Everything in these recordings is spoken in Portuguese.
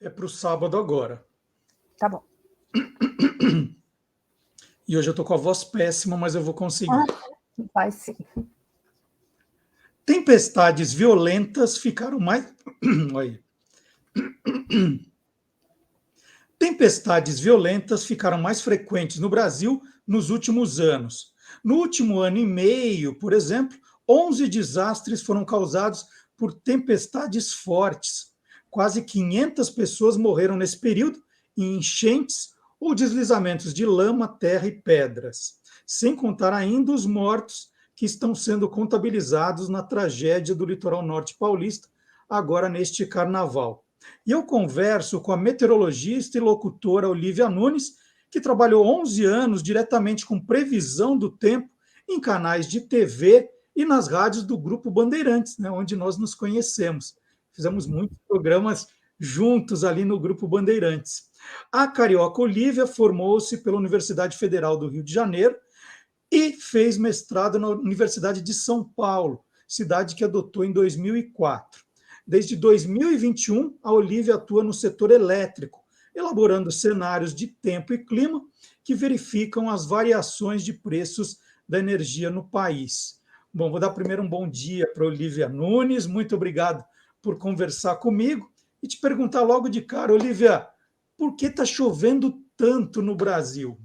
É para o sábado agora. Tá bom. E hoje eu estou com a voz péssima, mas eu vou conseguir. Vai sim. Tempestades violentas ficaram mais. Aí. Tempestades violentas ficaram mais frequentes no Brasil nos últimos anos. No último ano e meio, por exemplo, 11 desastres foram causados por tempestades fortes. Quase 500 pessoas morreram nesse período em enchentes ou deslizamentos de lama, terra e pedras, sem contar ainda os mortos que estão sendo contabilizados na tragédia do litoral norte paulista, agora neste carnaval. E eu converso com a meteorologista e locutora Olivia Nunes, que trabalhou 11 anos diretamente com previsão do tempo em canais de TV e nas rádios do Grupo Bandeirantes, né, onde nós nos conhecemos. Fizemos muitos programas juntos ali no Grupo Bandeirantes. A carioca Olivia formou-se pela Universidade Federal do Rio de Janeiro e fez mestrado na Universidade de São Paulo, cidade que adotou em 2004. Desde 2021, a Olivia atua no setor elétrico, elaborando cenários de tempo e clima que verificam as variações de preços da energia no país. Bom, vou dar primeiro um bom dia para a Olivia Nunes. Muito obrigado por conversar comigo e te perguntar logo de cara, Olivia, por que está chovendo tanto no Brasil?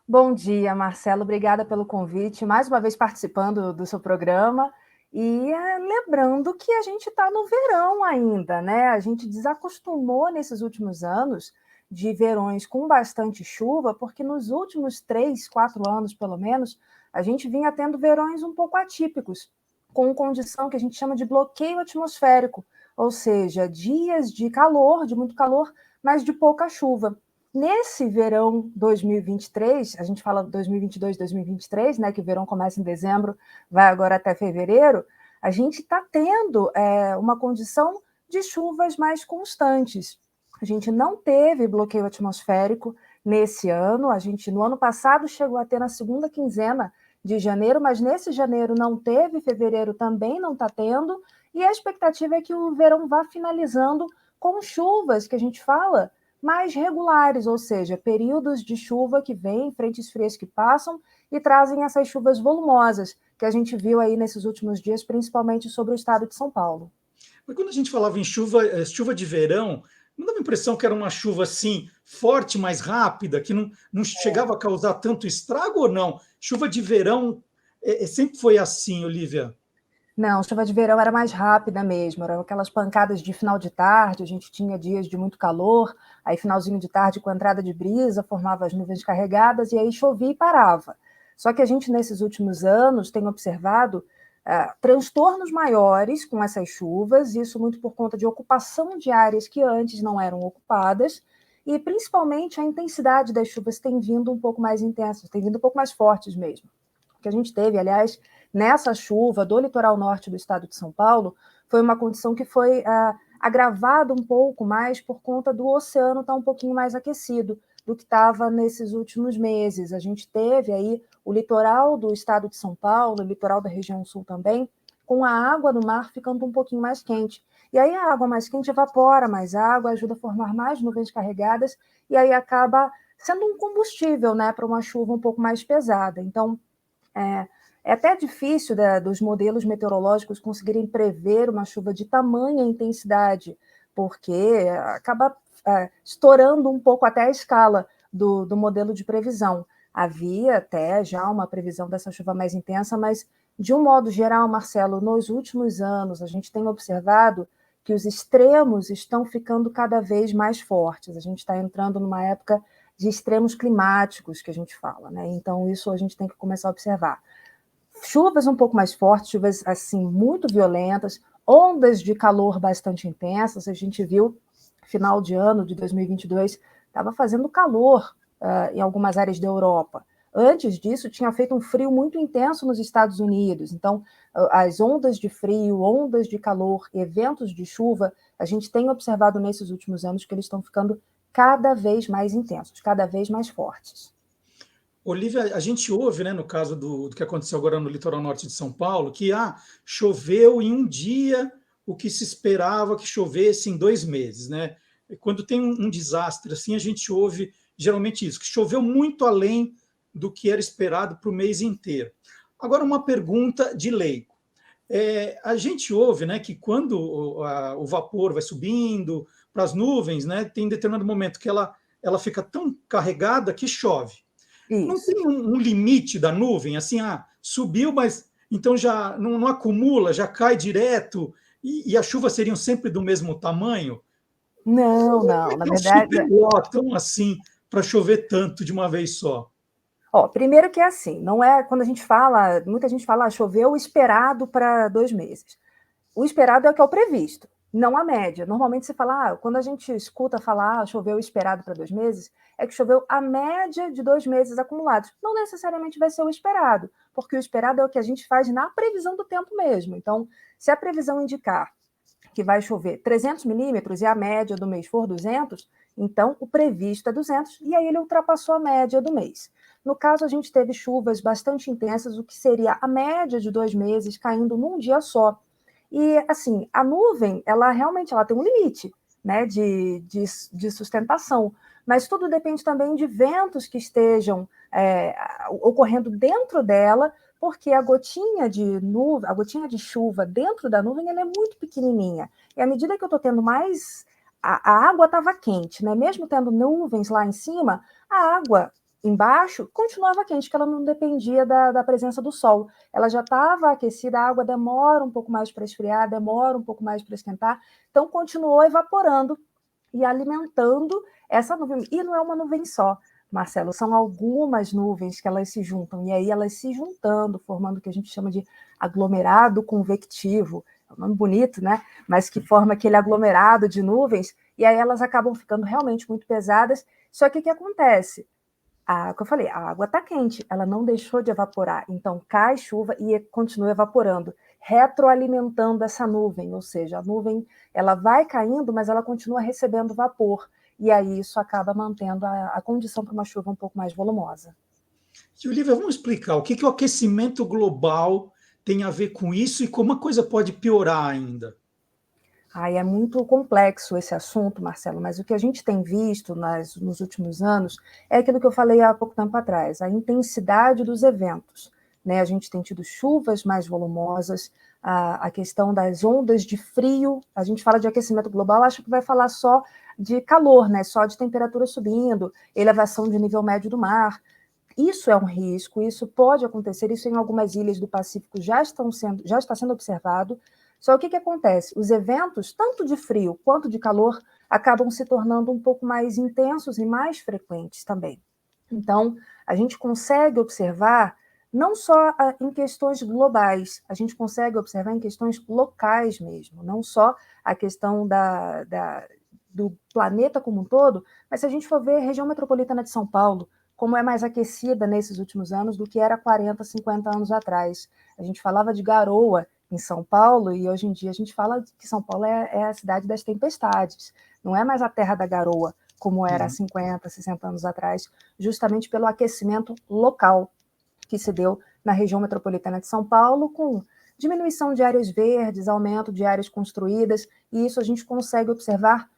Bom dia, Marcelo. Obrigada pelo convite. Mais uma vez participando do seu programa. E lembrando que a gente está no verão ainda, né? A gente desacostumou nesses últimos anos de verões com bastante chuva, porque nos últimos 3, 4 anos, pelo menos, a gente vinha tendo verões um pouco atípicos, com condição que a gente chama de bloqueio atmosférico, ou seja, dias de calor, de muito calor, mas de pouca chuva. Nesse verão 2023, a gente fala 2022, 2023, né, que o verão começa em dezembro, vai agora até fevereiro, a gente está tendo uma condição de chuvas mais constantes. A gente não teve bloqueio atmosférico nesse ano, a gente no ano passado chegou a ter na segunda quinzena de janeiro, mas nesse janeiro não teve, fevereiro também não está tendo, e a expectativa é que o verão vá finalizando com chuvas, que a gente fala, mais regulares, ou seja, períodos de chuva que vêm, frentes frias que passam e trazem essas chuvas volumosas que a gente viu aí nesses últimos dias, principalmente sobre o estado de São Paulo. Mas quando a gente falava em chuva, chuva de verão, não dava a impressão que era uma chuva assim, forte, mais rápida, que não chegava a causar tanto estrago ou não? Chuva de verão sempre foi assim, Olivia? Não, chuva de verão era mais rápida mesmo, eram aquelas pancadas de final de tarde, a gente tinha dias de muito calor, aí finalzinho de tarde com a entrada de brisa, formava as nuvens carregadas e aí chovia e parava. Só que a gente, nesses últimos anos, tem observado transtornos maiores com essas chuvas, isso muito por conta de ocupação de áreas que antes não eram ocupadas, e principalmente a intensidade das chuvas tem vindo um pouco mais intensas, tem vindo um pouco mais fortes mesmo. O que a gente teve, aliás, nessa chuva do litoral norte do estado de São Paulo, foi uma condição que foi agravada um pouco mais por conta do oceano estar um pouquinho mais aquecido do que estava nesses últimos meses. A gente teve aí o litoral do estado de São Paulo, o litoral da região sul também, com a água do mar ficando um pouquinho mais quente. E aí a água mais quente evapora mais água, ajuda a formar mais nuvens carregadas, e aí acaba sendo um combustível, né, para uma chuva um pouco mais pesada. Então, é até difícil dos modelos meteorológicos conseguirem prever uma chuva de tamanha intensidade, porque acaba estourando um pouco até a escala do modelo de previsão. Havia até já uma previsão dessa chuva mais intensa, mas, de um modo geral, Marcelo, nos últimos anos, a gente tem observado que os extremos estão ficando cada vez mais fortes. A gente está entrando numa época de extremos climáticos, que a gente fala, né? Então, isso a gente tem que começar a observar. Chuvas um pouco mais fortes, chuvas assim muito violentas, ondas de calor bastante intensas. A gente viu, final de ano de 2022, estava fazendo calor em algumas áreas da Europa. Antes disso, tinha feito um frio muito intenso nos Estados Unidos. Então, as ondas de frio, ondas de calor, eventos de chuva, a gente tem observado nesses últimos anos que eles estão ficando cada vez mais intensos, cada vez mais fortes. Olivia, a gente ouve, né, no caso do que aconteceu agora no litoral norte de São Paulo, que choveu em um dia o que se esperava que chovesse em 2 meses, né? quando tem um desastre assim, a gente ouve geralmente isso, que choveu muito além do que era esperado para o mês inteiro. Agora, uma pergunta de leigo. A gente ouve, né, que quando o vapor vai subindo para as nuvens, né, tem determinado momento que ela fica tão carregada que chove. Não Isso. tem um limite da nuvem, assim, subiu, mas então já não acumula, já cai direto, e as chuvas seriam sempre do mesmo tamanho? Não, Como é não, na que elas verdade, superlotam assim para chover tanto de uma vez só? ó, primeiro que é assim, não é quando a gente fala, muita gente fala, choveu o esperado para 2 meses. O esperado é o que é o previsto, não a média. Normalmente se fala, quando a gente escuta falar choveu o esperado para 2 meses, é que choveu a média de 2 meses acumulados. Não necessariamente vai ser o esperado, porque o esperado é o que a gente faz na previsão do tempo mesmo. Então, se a previsão indicar que vai chover 300 milímetros e a média do mês for 200, então o previsto é 200 e aí ele ultrapassou a média do mês. No caso, a gente teve chuvas bastante intensas, o que seria a média de 2 meses caindo num dia só. E, assim, a nuvem, ela realmente ela tem um limite, né, de sustentação, mas tudo depende também de ventos que estejam ocorrendo dentro dela, porque a gotinha de nuvem, a gotinha de chuva dentro da nuvem, ela é muito pequenininha. E à medida que eu estou tendo mais, a água estava quente, né? Mesmo tendo nuvens lá em cima, a água embaixo continuava quente, que ela não dependia da presença do sol. Ela já estava aquecida, a água demora um pouco mais para esfriar, demora um pouco mais para esquentar, então continuou evaporando e alimentando essa nuvem. E não é uma nuvem só, Marcelo, são algumas nuvens que elas se juntam, e aí elas se juntando, formando o que a gente chama de aglomerado convectivo. É um nome bonito, né? Mas que forma aquele aglomerado de nuvens, e aí elas acabam ficando realmente muito pesadas. Só que o que acontece? Que eu falei, a água está quente, ela não deixou de evaporar, então cai chuva e continua evaporando, retroalimentando essa nuvem, ou seja, a nuvem ela vai caindo, mas ela continua recebendo vapor, e aí isso acaba mantendo a condição para uma chuva um pouco mais volumosa. E, Olivia, vamos explicar o que o aquecimento global tem a ver com isso e como a coisa pode piorar ainda. É muito complexo esse assunto, Marcelo, mas o que a gente tem visto nos últimos anos é aquilo que eu falei há pouco tempo atrás, a intensidade dos eventos. Né? A gente tem tido chuvas mais volumosas, a questão das ondas de frio, a gente fala de aquecimento global, acho que vai falar só de calor, né? Só de temperatura subindo, elevação de nível médio do mar. Isso é um risco, isso pode acontecer, isso em algumas ilhas do Pacífico já está sendo observado. Só que o que acontece? Os eventos, tanto de frio quanto de calor, acabam se tornando um pouco mais intensos e mais frequentes também. Então, a gente consegue observar não só em questões globais, a gente consegue observar em questões locais mesmo, não só a questão do planeta como um todo, mas se a gente for ver a região metropolitana de São Paulo, como é mais aquecida nesses últimos anos do que era 40, 50 anos atrás. A gente falava de garoa em São Paulo e hoje em dia a gente fala que São Paulo é a cidade das tempestades, não é mais a terra da garoa, como era há 50, 60 anos atrás, justamente pelo aquecimento local que se deu na região metropolitana de São Paulo, com diminuição de áreas verdes, aumento de áreas construídas, e isso a gente consegue observar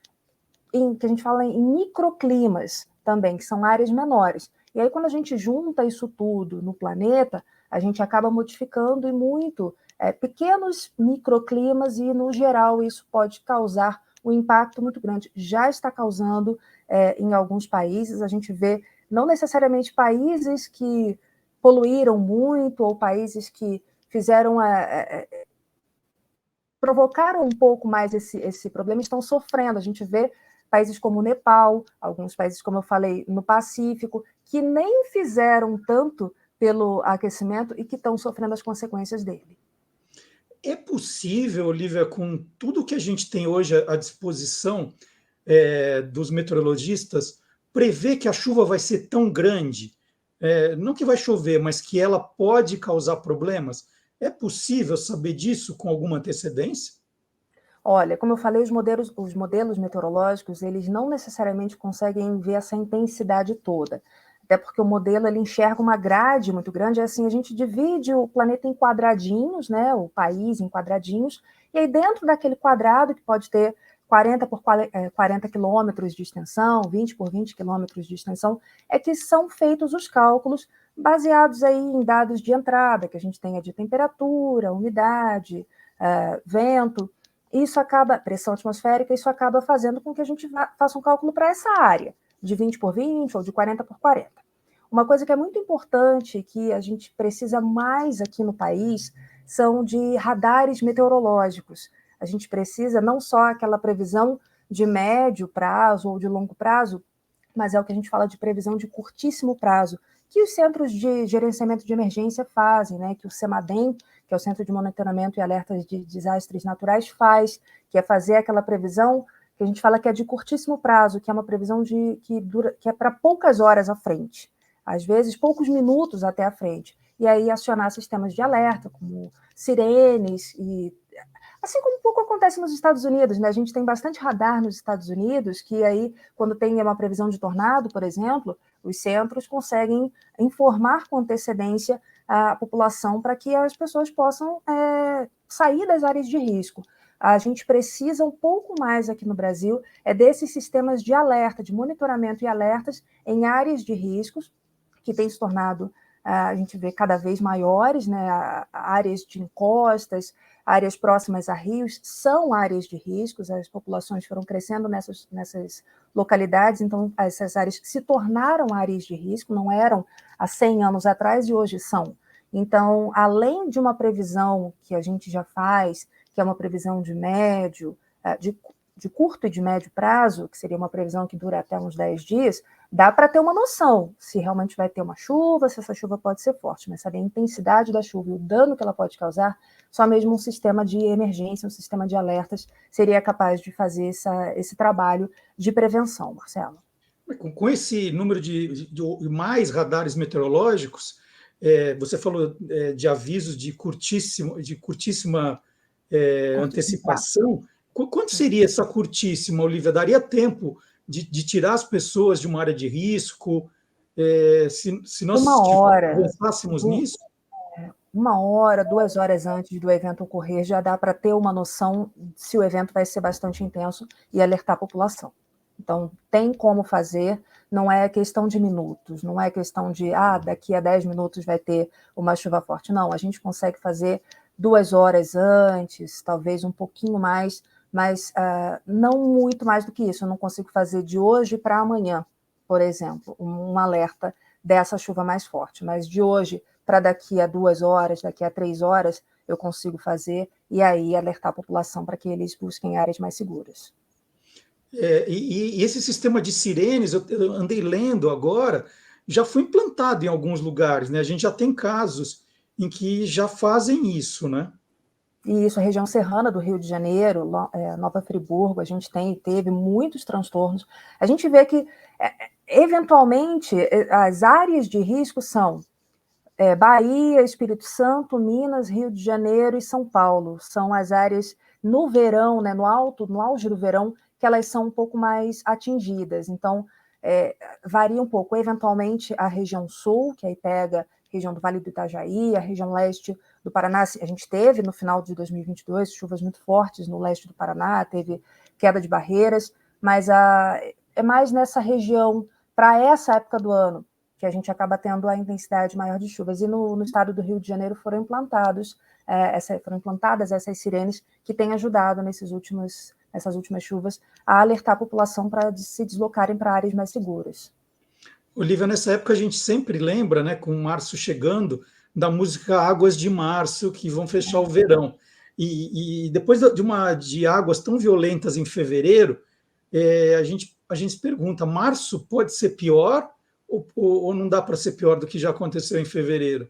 que a gente fala em microclimas também, que são áreas menores. E aí, quando a gente junta isso tudo no planeta, a gente acaba modificando e muito pequenos microclimas e, no geral, isso pode causar um impacto muito grande. Já está causando em alguns países, a gente vê não necessariamente países que poluíram muito ou países que fizeram provocaram um pouco mais esse problema, estão sofrendo. A gente vê países como o Nepal, alguns países, como eu falei, no Pacífico, que nem fizeram tanto pelo aquecimento e que estão sofrendo as consequências dele. É possível, Olivia, com tudo que a gente tem hoje à disposição dos meteorologistas, prever que a chuva vai ser tão grande? Não que vai chover, mas que ela pode causar problemas? É possível saber disso com alguma antecedência? Olha, como eu falei, os modelos meteorológicos, eles não necessariamente conseguem ver essa intensidade toda. Até porque o modelo ele enxerga uma grade muito grande, é assim, a gente divide o planeta em quadradinhos, né, o país em quadradinhos, e aí dentro daquele quadrado, que pode ter 40 por 40 quilômetros de extensão, 20 por 20 quilômetros de extensão, é que são feitos os cálculos baseados aí em dados de entrada, que a gente tenha de temperatura, umidade, vento, isso acaba, pressão atmosférica, isso acaba fazendo com que a gente faça um cálculo para essa área, de 20 por 20 ou de 40 por 40. Uma coisa que é muito importante, que a gente precisa mais aqui no país, são de radares meteorológicos. A gente precisa não só aquela previsão de médio prazo ou de longo prazo, mas é o que a gente fala de previsão de curtíssimo prazo, que os centros de gerenciamento de emergência fazem, né? Que o CEMADEM, que é o Centro de Monitoramento e Alertas de Desastres Naturais, faz, que é fazer aquela previsão que a gente fala que é de curtíssimo prazo, que é uma previsão que é para poucas horas à frente, às vezes poucos minutos até à frente, e aí acionar sistemas de alerta, como sirenes, e assim como um pouco acontece nos Estados Unidos, né? A gente tem bastante radar nos Estados Unidos, que aí, quando tem uma previsão de tornado, por exemplo, os centros conseguem informar com antecedência a população para que as pessoas possam sair das áreas de risco. A gente precisa um pouco mais aqui no Brasil desses sistemas de alerta, de monitoramento e alertas em áreas de riscos, que tem se tornado, a gente vê cada vez maiores, né? Áreas de encostas, áreas próximas a rios, são áreas de riscos, as populações foram crescendo nessas localidades, então essas áreas se tornaram áreas de risco, não eram há 100 anos atrás e hoje são. Então, além de uma previsão que a gente já faz, que é uma previsão de médio, de curto e de médio prazo, que seria uma previsão que dura até uns 10 dias, dá para ter uma noção se realmente vai ter uma chuva, se essa chuva pode ser forte, mas saber a intensidade da chuva e o dano que ela pode causar, só mesmo um sistema de emergência, um sistema de alertas, seria capaz de fazer esse trabalho de prevenção, Marcelo. Com esse número de mais radares meteorológicos, você falou de avisos de curtíssima antecipação. Quanto seria essa curtíssima, Olivia? Daria tempo de tirar as pessoas de uma área de risco? Se nós pensássemos nisso? 1 hora, 2 horas antes do evento ocorrer, já dá para ter uma noção se o evento vai ser bastante intenso e alertar a população. Então, tem como fazer, não é questão de minutos, não é questão de, daqui a 10 minutos vai ter uma chuva forte. Não, a gente consegue fazer 2 horas antes, talvez um pouquinho mais, mas não muito mais do que isso. Eu não consigo fazer de hoje para amanhã, por exemplo, um alerta dessa chuva mais forte, mas de hoje para daqui a 2 horas, daqui a 3 horas, eu consigo fazer e aí alertar a população para que eles busquem áreas mais seguras. E esse sistema de sirenes, eu andei lendo agora, já foi implantado em alguns lugares, né? A gente já tem casos em que já fazem isso, né? E isso, a região serrana do Rio de Janeiro, Nova Friburgo, a gente teve muitos transtornos. A gente vê que, eventualmente, as áreas de risco são Bahia, Espírito Santo, Minas, Rio de Janeiro e São Paulo. São as áreas no verão, né, no auge do verão, que elas são um pouco mais atingidas. Então, varia um pouco. Eventualmente, a região sul, que aí pega a região do Vale do Itajaí, a região leste do Paraná, a gente teve no final de 2022 chuvas muito fortes no leste do Paraná, teve queda de barreiras, mas é mais nessa região, para essa época do ano, que a gente acaba tendo a intensidade maior de chuvas. E no estado do Rio de Janeiro foram implantadas essas sirenes que têm ajudado nessas últimas chuvas a alertar a população para se deslocarem para áreas mais seguras. Olivia, nessa época a gente sempre lembra, né, com março chegando, da música Águas de Março, que vão fechar o verão. E depois de águas tão violentas em fevereiro, a gente se pergunta, março pode ser pior ou não dá para ser pior do que já aconteceu em fevereiro?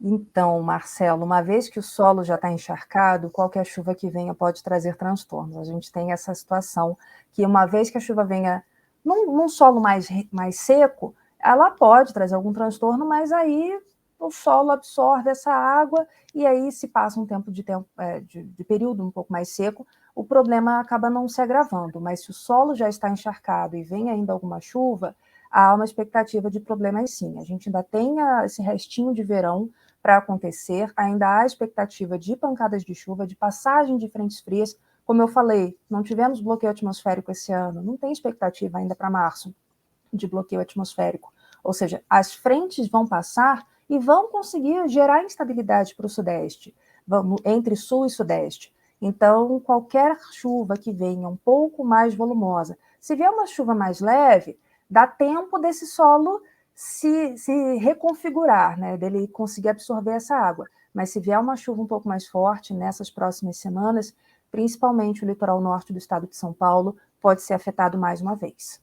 Então, Marcelo, uma vez que o solo já está encharcado, qualquer chuva que venha pode trazer transtornos. A gente tem essa situação que uma vez que a chuva venha num solo mais seco, ela pode trazer algum transtorno, mas aí o solo absorve essa água e aí se passa um tempo de período um pouco mais seco, o problema acaba não se agravando. Mas se o solo já está encharcado e vem ainda alguma chuva, há uma expectativa de problemas sim. A gente ainda tem esse restinho de verão para acontecer, ainda há expectativa de pancadas de chuva, de passagem de frentes frias Como eu falei, não tivemos bloqueio atmosférico esse ano, não tem expectativa ainda para março de bloqueio atmosférico. Ou seja, as frentes vão passar e vão conseguir gerar instabilidade para o Sudeste, entre Sul e Sudeste. Então, qualquer chuva que venha um pouco mais volumosa, se vier uma chuva mais leve, dá tempo desse solo se reconfigurar, né, dele conseguir absorver essa água. Mas se vier uma chuva um pouco mais forte nessas próximas semanas, principalmente o litoral norte do estado de São Paulo, pode ser afetado mais uma vez.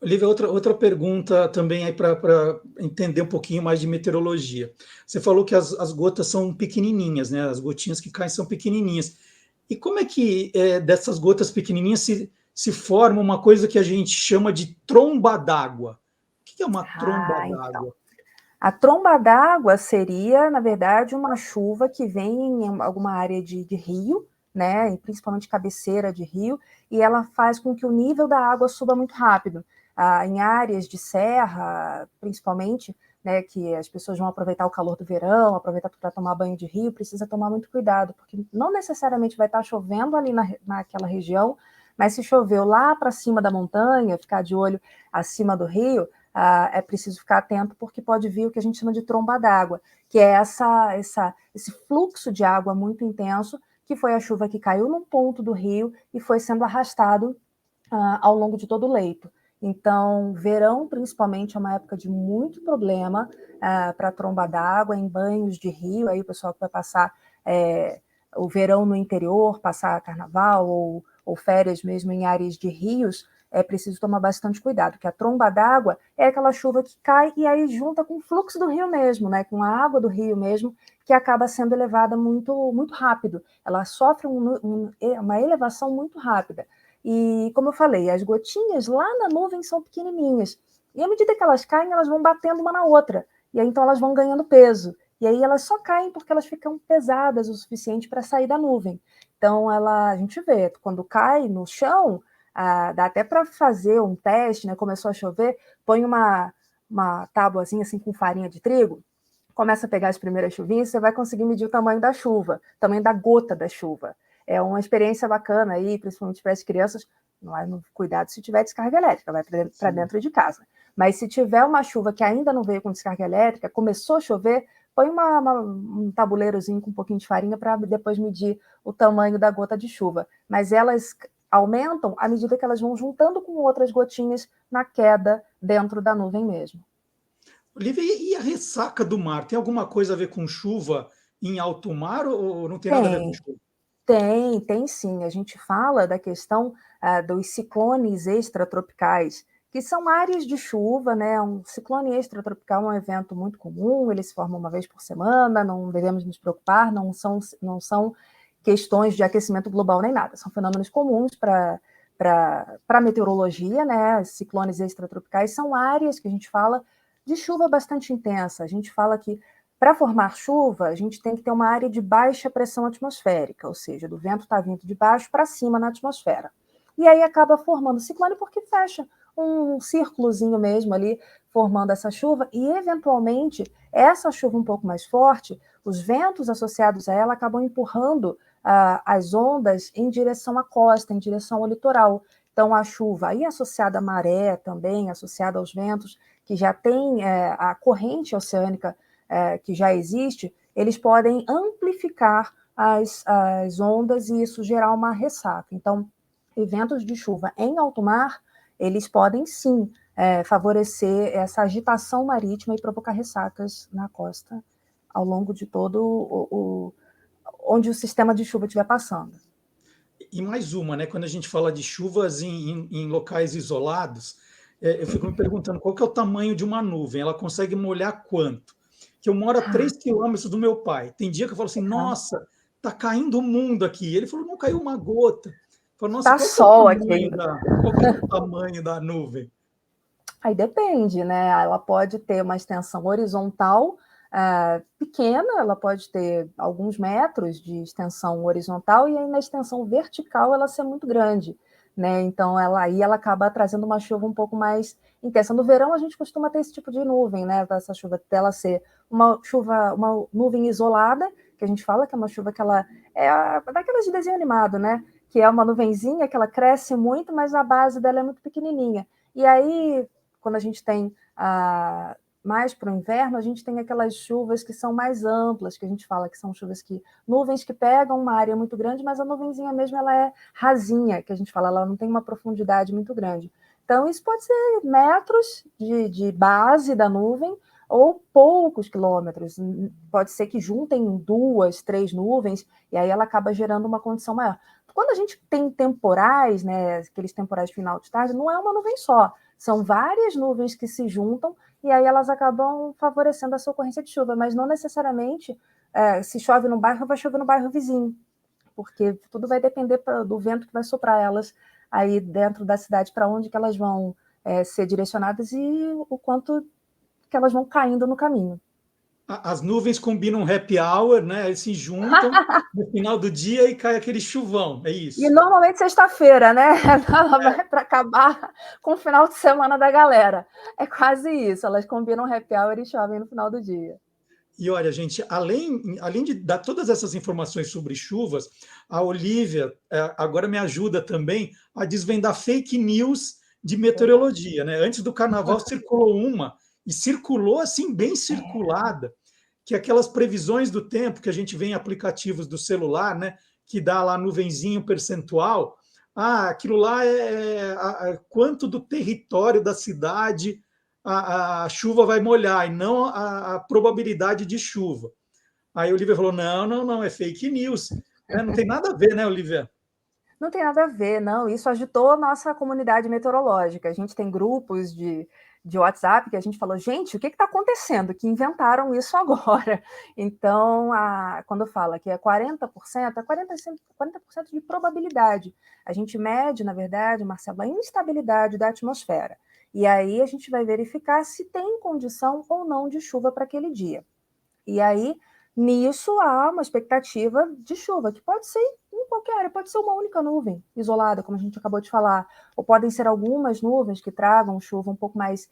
Olivia, outra pergunta também aí para entender um pouquinho mais de meteorologia. Você falou que as gotas são pequenininhas, né? As gotinhas que caem são pequenininhas. E como é que dessas gotas pequenininhas se forma uma coisa que a gente chama de tromba d'água? O que é uma tromba Então. d'água? A tromba d'água seria, na verdade, uma chuva que vem em alguma área de rio, né, e principalmente cabeceira de rio, e ela faz com que o nível da água suba muito rápido. Em áreas de serra, principalmente, né, que as pessoas vão aproveitar o calor do verão, aproveitar para tomar banho de rio, precisa tomar muito cuidado, porque não necessariamente vai estar chovendo ali naquela região, mas se choveu lá para cima da montanha, ficar de olho acima do rio, é preciso ficar atento porque pode vir o que a gente chama de tromba d'água, que é esse fluxo de água muito intenso, que foi a chuva que caiu num ponto do rio e foi sendo arrastado ao longo de todo o leito. Então, verão, principalmente, é uma época de muito problema para tromba d'água, em banhos de rio, aí o pessoal que vai passar o verão no interior, passar carnaval ou férias mesmo em áreas de rios, é preciso tomar bastante cuidado, porque a tromba d'água é aquela chuva que cai e aí junta com o fluxo do rio mesmo, né, com a água do rio mesmo, que acaba sendo elevada muito, muito rápido. Ela sofre uma elevação muito rápida. E, como eu falei, as gotinhas lá na nuvem são pequenininhas. E à medida que elas caem, elas vão batendo uma na outra. E aí, então, elas vão ganhando peso. E aí, elas só caem porque elas ficam pesadas o suficiente para sair da nuvem. Então, a gente vê, quando cai no chão, dá até para fazer um teste, né? Começou a chover, põe uma tábuazinha assim com farinha de trigo, começa a pegar as primeiras chuvinhas, você vai conseguir medir o tamanho da chuva, o tamanho da gota da chuva. É uma experiência bacana aí, principalmente para as crianças. Não é no cuidado se tiver descarga elétrica, vai para dentro de casa. Mas se tiver uma chuva que ainda não veio com descarga elétrica, começou a chover, põe um tabuleirozinho com um pouquinho de farinha para depois medir o tamanho da gota de chuva. Mas elas aumentam à medida que elas vão juntando com outras gotinhas na queda dentro da nuvem mesmo. Olivia, e a ressaca do mar? Tem alguma coisa a ver com chuva em alto mar ou não tem nada a ver com Tem, chuva? tem sim. A gente fala da questão dos ciclones extratropicais, que são áreas de chuva, né? Um ciclone extratropical é um evento muito comum, ele se forma uma vez por semana, não devemos nos preocupar, não são questões de aquecimento global nem nada, são fenômenos comuns para a meteorologia, né? Ciclones extratropicais são áreas que a gente fala de chuva bastante intensa. A gente fala que para formar chuva, a gente tem que ter uma área de baixa pressão atmosférica, ou seja, do vento está vindo de baixo para cima na atmosfera. E aí acaba formando ciclone porque fecha um círculozinho mesmo ali, formando essa chuva, e eventualmente essa chuva um pouco mais forte, os ventos associados a ela acabam empurrando as ondas em direção à costa, em direção ao litoral. Então a chuva aí associada à maré também, associada aos ventos, que já tem a corrente oceânica que já existe, eles podem amplificar as ondas e isso gerar uma ressaca. Então, eventos de chuva em alto mar, eles podem sim favorecer essa agitação marítima e provocar ressacas na costa ao longo de todo onde o sistema de chuva estiver passando. E mais uma, né? Quando a gente fala de chuvas em locais isolados, eu fico me perguntando qual que é o tamanho de uma nuvem, ela consegue molhar quanto? Que eu moro a 3 quilômetros do meu pai. Tem dia que eu falo assim, nossa, tá caindo o mundo aqui. Ele falou, não caiu uma gota. Eu falo, nossa, Tá sol aqui. qual que é o tamanho da nuvem? Aí depende, né? Ela pode ter uma extensão horizontal pequena, ela pode ter alguns metros de extensão horizontal e aí na extensão vertical ela ser muito grande, né? Então ela acaba trazendo uma chuva um pouco mais intensa. No verão a gente costuma ter esse tipo de nuvem, né? Essa chuva dela ser uma nuvem isolada que a gente fala que é uma chuva que ela daquelas de desenho animado, né? Que é uma nuvenzinha que ela cresce muito, mas a base dela é muito pequenininha. E aí, quando a gente tem mais para o inverno, a gente tem aquelas chuvas que são mais amplas, que a gente fala que são chuvas nuvens que pegam uma área muito grande, mas a nuvenzinha mesmo ela é rasinha, que a gente fala, ela não tem uma profundidade muito grande. Então, isso pode ser metros de base da nuvem ou poucos quilômetros. Pode ser que juntem 2, 3 nuvens e aí ela acaba gerando uma condição maior. Quando a gente tem temporais, né, aqueles temporais de final de tarde, não é uma nuvem só, são várias nuvens que se juntam e aí elas acabam favorecendo essa ocorrência de chuva, mas não necessariamente se chove no bairro, vai chover no bairro vizinho, porque tudo vai depender do vento que vai soprar elas aí dentro da cidade, para onde que elas vão ser direcionadas e o quanto que elas vão caindo no caminho. As nuvens combinam um happy hour, né? Eles se juntam no final do dia e cai aquele chuvão, é E isso. normalmente sexta-feira, né? Ela vai para acabar com o final de semana da galera. É quase isso, elas combinam happy hour e chovem no final do dia. E olha, gente, além de dar todas essas informações sobre chuvas, a Olivia agora me ajuda também a desvendar fake news de meteorologia, né? Antes do carnaval circulou e circulou assim, bem circulada, que aquelas previsões do tempo que a gente vê em aplicativos do celular, né? Que dá lá nuvenzinho percentual. Aquilo lá quanto do território da cidade a chuva vai molhar e não a probabilidade de chuva. Aí o Olivia falou: não, não, não, é fake news. Não tem nada a ver, né, Olivia? Não tem nada a ver, não. Isso agitou a nossa comunidade meteorológica. A gente tem grupos de WhatsApp que a gente falou, gente, o que está acontecendo? Que inventaram isso agora. Então, quando fala que é 40%, é 40% de probabilidade. A gente mede, na verdade, Marcelo, a instabilidade da atmosfera. E aí a gente vai verificar se tem condição ou não de chuva para aquele dia. E aí, nisso, há uma expectativa de chuva, que pode ser em qualquer área, pode ser uma única nuvem isolada, como a gente acabou de falar, ou podem ser algumas nuvens que tragam chuva um pouco mais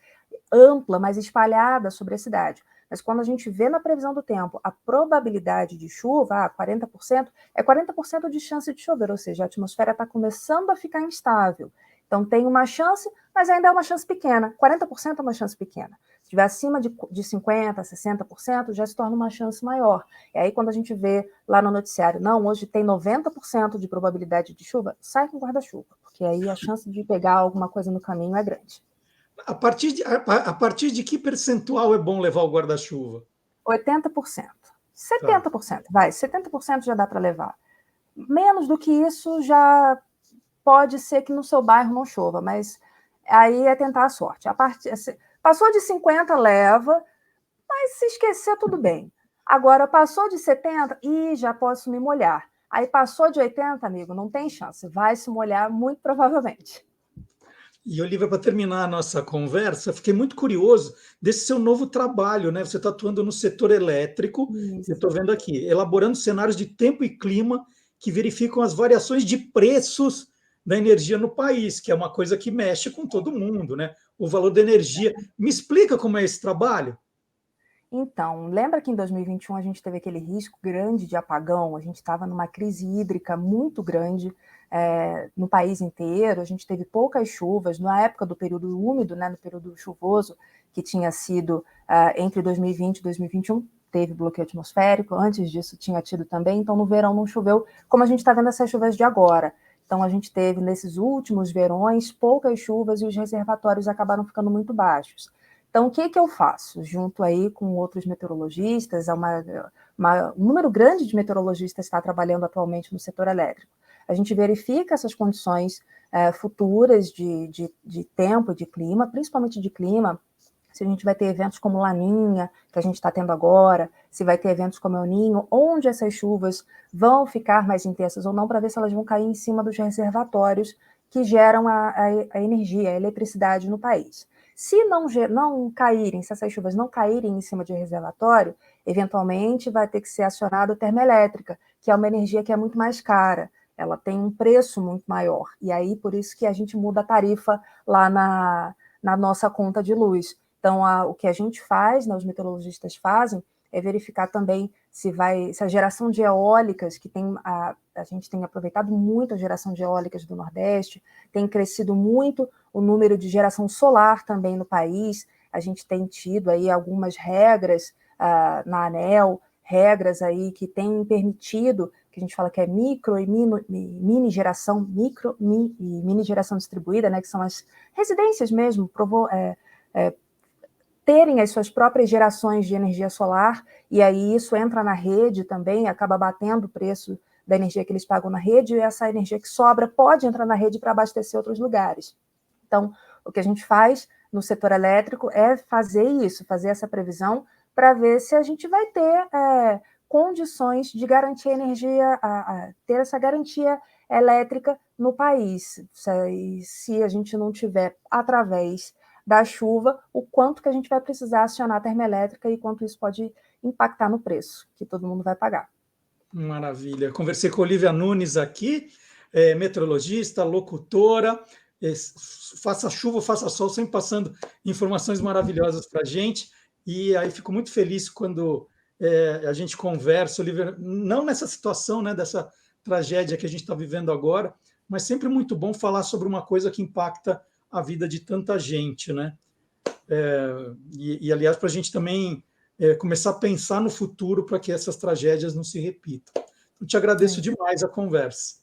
ampla, mais espalhada sobre a cidade. Mas quando a gente vê na previsão do tempo a probabilidade de chuva, 40%, é 40% de chance de chover, ou seja, a atmosfera está começando a ficar instável. Então tem uma chance, mas ainda é uma chance pequena. 40% é uma chance pequena. Se estiver acima de 50%, 60%, já se torna uma chance maior. E aí, quando a gente vê lá no noticiário, não, hoje tem 90% de probabilidade de chuva, sai com guarda-chuva, porque aí a chance de pegar alguma coisa no caminho é grande. A partir de que percentual é bom levar o guarda-chuva? 80%. Tá. 70%, vai, 70% já dá para levar. Menos do que isso já pode ser que no seu bairro não chova, mas aí é tentar a sorte. Passou de 50, leva, mas se esquecer, tudo bem. Agora, passou de 70, já posso me molhar. Aí passou de 80, amigo, não tem chance, vai se molhar muito provavelmente. E, Olivia, para terminar a nossa conversa, fiquei muito curioso desse seu novo trabalho, né? Você está atuando no setor elétrico, eu Isso. estou vendo aqui, elaborando cenários de tempo e clima que verificam as variações de preços da energia no país, que é uma coisa que mexe com todo mundo, né? O valor da energia. Me explica como é esse trabalho? Então, lembra que em 2021 a gente teve aquele risco grande de apagão? A gente estava numa crise hídrica muito grande no país inteiro, a gente teve poucas chuvas, na época do período úmido, né, no período chuvoso, que tinha sido entre 2020 e 2021, teve bloqueio atmosférico, antes disso tinha tido também, então no verão não choveu, como a gente está vendo essas chuvas de agora. Então a gente teve, nesses últimos verões, poucas chuvas e os reservatórios acabaram ficando muito baixos. Então, o que eu faço? Junto aí com outros meteorologistas, um número grande de meteorologistas está trabalhando atualmente no setor elétrico. A gente verifica essas condições futuras de tempo e de clima, principalmente de clima, se a gente vai ter eventos como Laninha, que a gente está tendo agora, se vai ter eventos como El Ninho, onde essas chuvas vão ficar mais intensas ou não, para ver se elas vão cair em cima dos reservatórios que geram a energia, a eletricidade no país. Se não caírem, se essas chuvas não caírem em cima de reservatório, eventualmente vai ter que ser acionada a termoelétrica, que é uma energia que é muito mais cara. Ela tem um preço muito maior. E aí, por isso que a gente muda a tarifa lá na nossa conta de luz. Então, o que a gente faz, né, os meteorologistas fazem, é verificar também se a geração de eólicas, que a gente tem aproveitado muito a geração de eólicas do Nordeste, tem crescido muito o número de geração solar também no país, a gente tem tido aí algumas regras na ANEEL, regras aí que têm permitido, que a gente fala que é micro e mini geração, micro e mini geração distribuída, né, que são as residências mesmo, terem as suas próprias gerações de energia solar, e aí isso entra na rede também, acaba batendo o preço da energia que eles pagam na rede, e essa energia que sobra pode entrar na rede para abastecer outros lugares. Então, o que a gente faz no setor elétrico é fazer isso, fazer essa previsão para ver se a gente vai ter condições de garantir energia, ter essa garantia elétrica no país. Se a gente não tiver através da chuva, o quanto que a gente vai precisar acionar a termoelétrica e quanto isso pode impactar no preço, que todo mundo vai pagar. Maravilha. Conversei com a Olivia Nunes aqui, meteorologista, locutora, faça chuva, faça sol, sempre passando informações maravilhosas para a gente. E aí fico muito feliz quando a gente conversa, Olivia, não nessa situação, né, dessa tragédia que a gente está vivendo agora, mas sempre muito bom falar sobre uma coisa que impacta a vida de tanta gente, né? Aliás, para a gente também começar a pensar no futuro para que essas tragédias não se repitam. Eu te agradeço demais a conversa.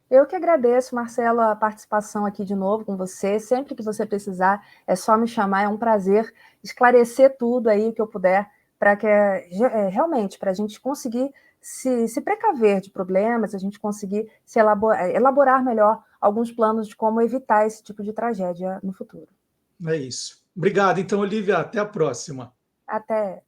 Eu que agradeço, Marcelo, a participação aqui de novo com você. Sempre que você precisar, é só me chamar. É um prazer esclarecer tudo aí o que eu puder, para que realmente, para a gente conseguir se precaver de problemas, a gente conseguir elaborar melhor alguns planos de como evitar esse tipo de tragédia no futuro. É isso. Obrigado, então, Olivia. Até a próxima. Até.